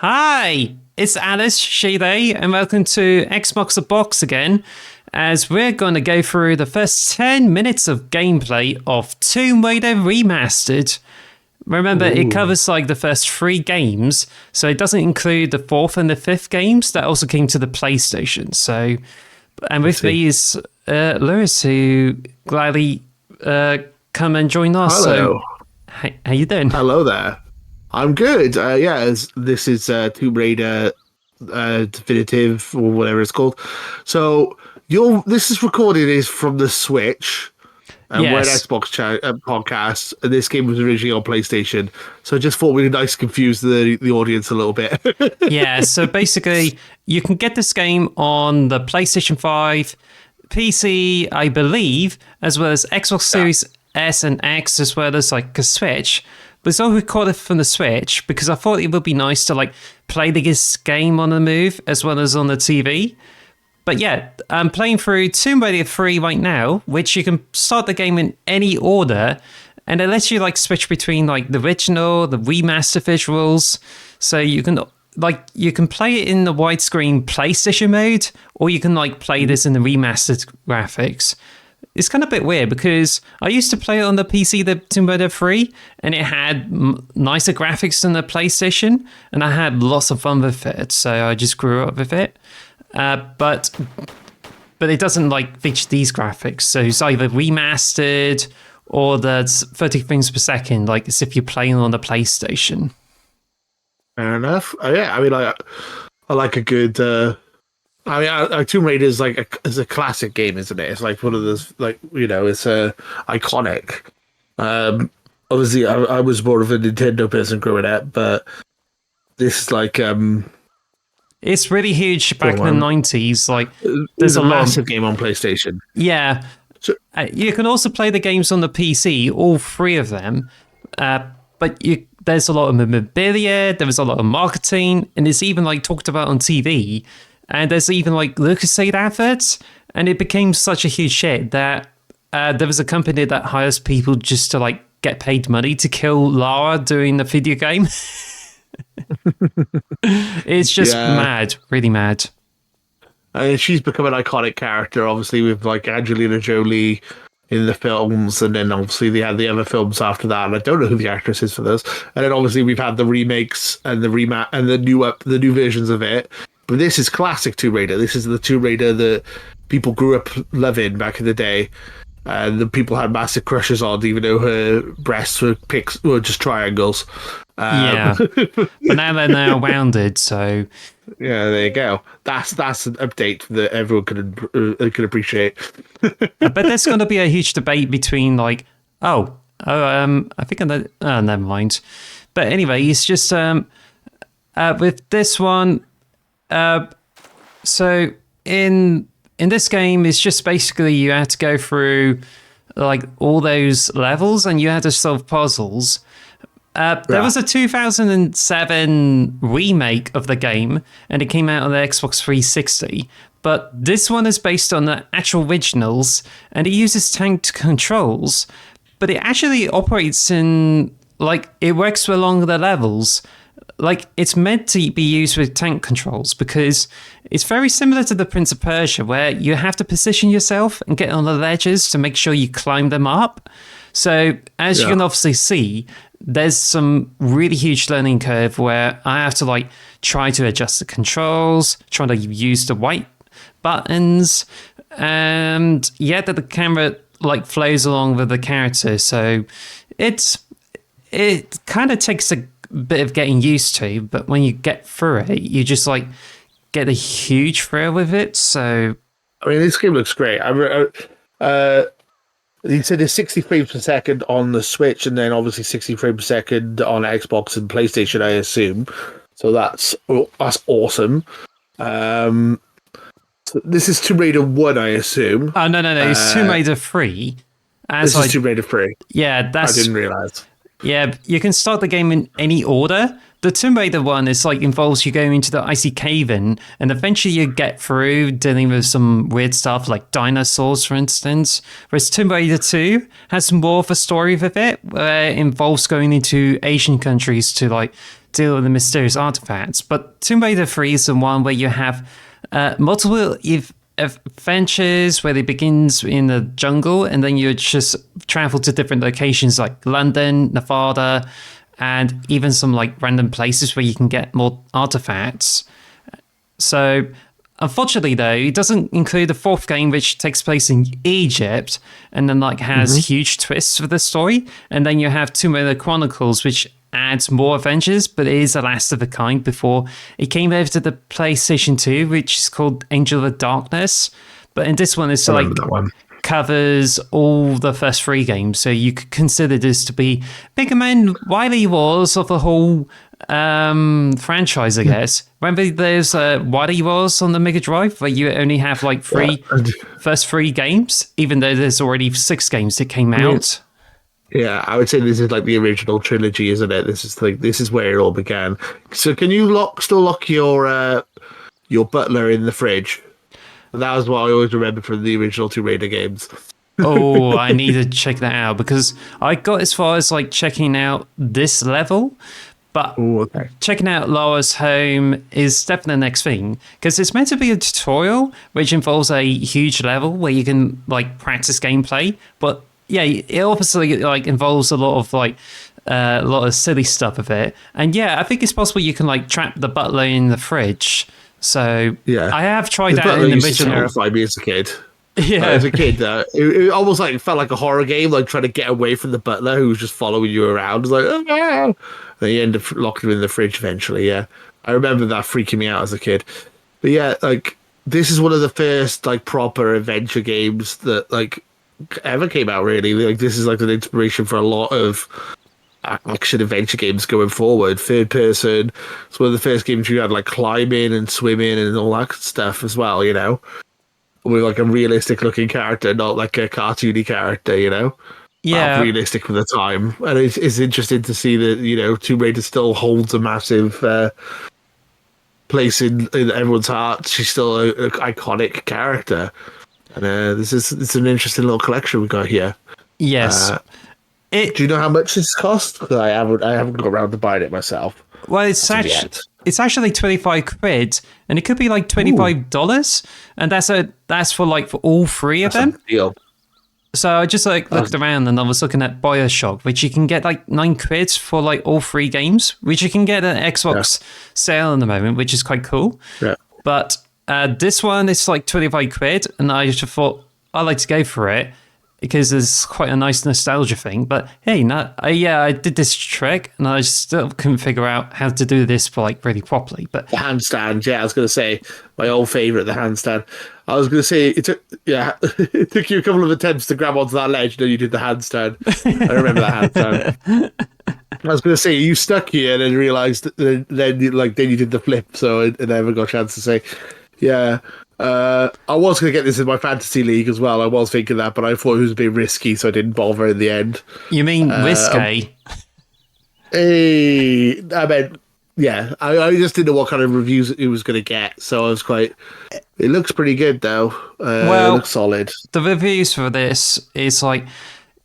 Hi, it's Alice, she, they, and welcome to Xbox the Box again, as we're going to go through the first 10 minutes of gameplay of Tomb Raider Remastered. Remember, it covers like the first 3 games, so it doesn't include the 4th and the 5th games that also came to the PlayStation. So, and with me is Lewis, who gladly come and join us. Hello. So, how you doing? Hello there. I'm good. This is Tomb Raider Definitive or whatever it's called. So this is recorded is from the Switch, and we're an Yes. Xbox podcast. And this game was originally on PlayStation, so I just thought we'd nice confuse the audience a little bit. Yeah, so basically, you can get this game on the PlayStation 5, PC, I believe, as well as Xbox Series S and X, as well as like a Switch. But it's all recorded from the Switch because I thought it would be nice to like play this game on the move as well as on the TV. But yeah, I'm playing through Tomb Raider 3 right now, which you can start the game in any order, and it lets you like switch between like the original, the remaster visuals. So you can play it in the widescreen PlayStation mode, or you can like play this in the remastered graphics. It's kind of a bit weird because I used to play it on the PC, the Tomb Raider 3, and it had nicer graphics than the PlayStation, and I had lots of fun with it, so I just grew up with it. But it doesn't like feature these graphics, so it's either remastered or the 30 frames per second, like as if you're playing on the PlayStation. Fair enough. Yeah, I mean, I like a good. Tomb Raider is is a classic game, isn't it? It's like one of those, it's iconic. Obviously, I was more of a Nintendo person growing up, but this is like It's really huge back in the 90s. Like, there's a massive game on PlayStation. Yeah. So, you can also play the games on the PC, all 3 of them. But there's a lot of memorabilia, there was a lot of marketing, and it's even like talked about on TV. And there's even like LucasAid adverts, and it became such a huge hit that there was a company that hires people just to like get paid money to kill Lara during the video game. It's just mad, really mad. And she's become an iconic character, obviously, with like Angelina Jolie in the films, and then obviously they had the other films after that. And I don't know who the actress is for those. And then obviously we've had the remakes and the new versions of it. But this is classic Tomb Raider. This is the Tomb Raider that people grew up loving back in the day. And the people had massive crushes on, even though her breasts were just triangles. Yeah, but now they're now rounded, so yeah, there you go. That's an update that everyone can appreciate. I bet there's going to be a huge debate between like, I think never mind. But anyway, it's just with this one. So in this game, it's just basically you have to go through like all those levels and you have to solve puzzles. There was a 2007 remake of the game, and it came out on the Xbox 360. But this one is based on the actual originals, and it uses tanked controls. But it actually operates in like it works along the levels. Like it's meant to be used with tank controls because it's very similar to the Prince of Persia, where you have to position yourself and get on the ledges to make sure you climb them up. So as you can obviously see, there's some really huge learning curve where I have to like try to adjust the controls, try to use the white buttons, and that the camera like flows along with the character. So it kind of takes a bit of getting used to, but when you get through it, you just like get a huge thrill with it. So I mean, this game looks great. You said it's 60 frames per second on the Switch, and then obviously 60 frames per second on Xbox and PlayStation, I assume. So that's awesome. So this is Tomb Raider 1, I assume. Oh no, it's Tomb Raider 3. This is Tomb Raider 3. Yeah, I didn't realise. Yeah, you can start the game in any order. The Tomb Raider one is like involves you going into the icy cave in, and eventually you get through dealing with some weird stuff like dinosaurs, for instance. Whereas Tomb Raider 2 has more of a story with it, where it involves going into Asian countries to like deal with the mysterious artifacts. But Tomb Raider 3 is the one where you have multiple adventures where it begins in the jungle and then you just travel to different locations like London, Nevada, and even some like random places where you can get more artifacts. So unfortunately though, it doesn't include the fourth game, which takes place in Egypt and then like has huge twists for the story. And then you have Tomb Raider Chronicles, which adds more adventures, but it is the last of a kind before it came over to the PlayStation 2, which is called Angel of Darkness. But in this one, it's like covers all the first three games, so you could consider this to be Mega Man Wily Wars of the whole franchise, I guess. Remember there's Wily Wars on the Mega Drive where you only have like first three games, even though there's already 6 games that came out. Yeah, I would say this is like the original trilogy, isn't it? This is where it all began. So can you still lock your butler in the fridge? That was what I always remember from the original Tomb Raider games. Oh, I need to check that out because I got as far as like checking out this level, but checking out Lara's home is definitely the next thing because it's meant to be a tutorial which involves a huge level where you can like practice gameplay. But yeah, it obviously like involves a lot of silly stuff of it. And yeah, I think it's possible you can like trap the butler in the fridge. So yeah, I have tried that in the original. Terrified me as a kid. Yeah, as a kid, it almost like felt like a horror game, like trying to get away from the butler who was just following you around. It's like, oh, no. Then you end up locking him in the fridge eventually. Yeah, I remember that freaking me out as a kid. But yeah, like this is one of the first like proper adventure games that like ever came out. Really, like this is like an inspiration for a lot of action adventure games going forward. Third person. It's one of the first games you had like climbing and swimming and all that stuff as well, you know, with like a realistic looking character, not like a cartoony character, you know. Yeah, realistic for the time. And it's interesting to see that, you know, Tomb Raider still holds a massive place in everyone's heart. She's still an iconic character, and it's an interesting little collection we got here. Yes. Do you know how much this cost? Because I haven't got around to buying it myself. Well, it's actually 25 quid, and it could be like $25, and that's for all three of them. Deal. So I just like looked around, and I was looking at BioShock, which you can get like 9 quid for like all 3 games, which you can get at Xbox sale in the moment, which is quite cool. Yeah. But this one is like 25 quid, and I just thought I'd like to go for it. Because it's quite a nice nostalgia thing. But hey, I did this trick and I still couldn't figure out how to do this for like really properly. But the handstand, yeah, I was going to say my old favourite, the handstand. I was going to say it took you a couple of attempts to grab onto that ledge, and then you did the handstand. I remember that handstand. I was going to say you stuck here and then realised then you did the flip, so I never got a chance to say, yeah. I was going to get this in my fantasy league as well. I was thinking that, but I thought it was a bit risky, so I didn't bother in the end. You mean risky? I meant, yeah. I just didn't know what kind of reviews it was going to get, so I was quite... It looks pretty good, though. It looks solid. The reviews for this is like...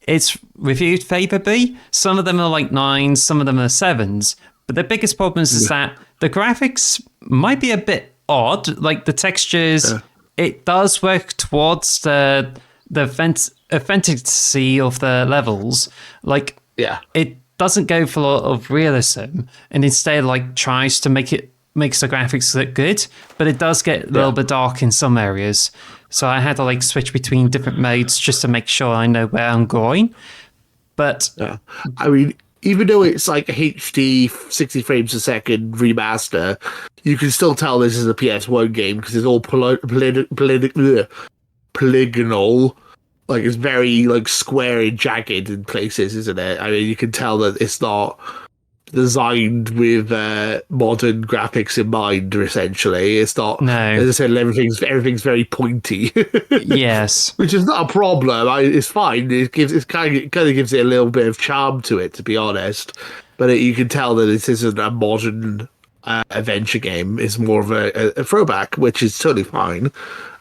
It's reviewed favourably. Some of them are like 9s, some of them are 7s. But the biggest problem is that the graphics might be a bit odd, like the textures. It does work towards the fantasy of the levels. Like, it doesn't go for a lot of realism, and instead like tries to makes the graphics look good, but it does get a little bit dark in some areas. So I had to like switch between different modes just to make sure I know where I'm going. But I mean, even though it's like a HD 60 frames a second remaster, you can still tell this is a PS1 game because it's all polygonal. Like, it's very like square and jagged in places, isn't it? I mean, you can tell that it's not designed with modern graphics in mind. Essentially, it's not. No. As I said, everything's very pointy. Yes, which is not a problem. It's fine. It kind of gives it a little bit of charm to it, to be honest. But you can tell that this isn't a modern adventure game. It's more of a throwback, which is totally fine.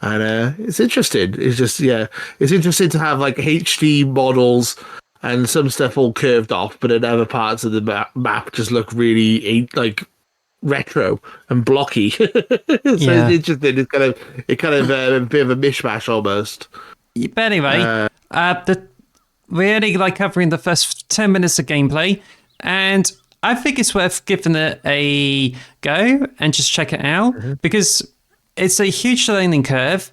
And it's interesting. It's just it's interesting to have like HD models and some stuff all curved off, but in other parts of the map just look really like retro and blocky. So it's interesting. It's kind of a bit of a mishmash almost. But anyway, we're only like covering the first 10 minutes of gameplay, and I think it's worth giving it a go and just check it out because it's a huge learning curve.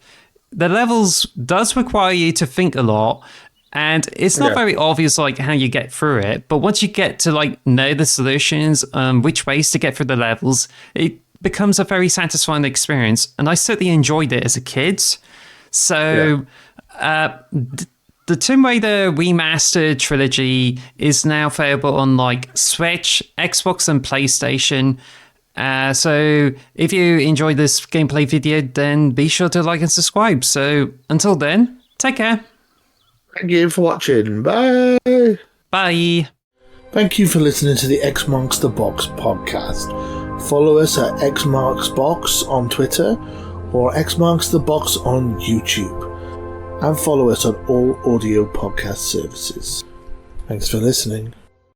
The levels does require you to think a lot, and it's not very obvious like how you get through it. But once you get to like know the solutions, which ways to get through the levels, it becomes a very satisfying experience. And I certainly enjoyed it as a kid. So the Tomb Raider Remastered trilogy is now available on like Switch, Xbox, and PlayStation. So if you enjoyed this gameplay video, then be sure to like and subscribe. So until then, take care. Thank you for watching. Bye. Bye. Thank you for listening to the X Marks the Box podcast. Follow us at X Marks Box on Twitter or X Marks the Box on YouTube. And follow us on all audio podcast services. Thanks for listening.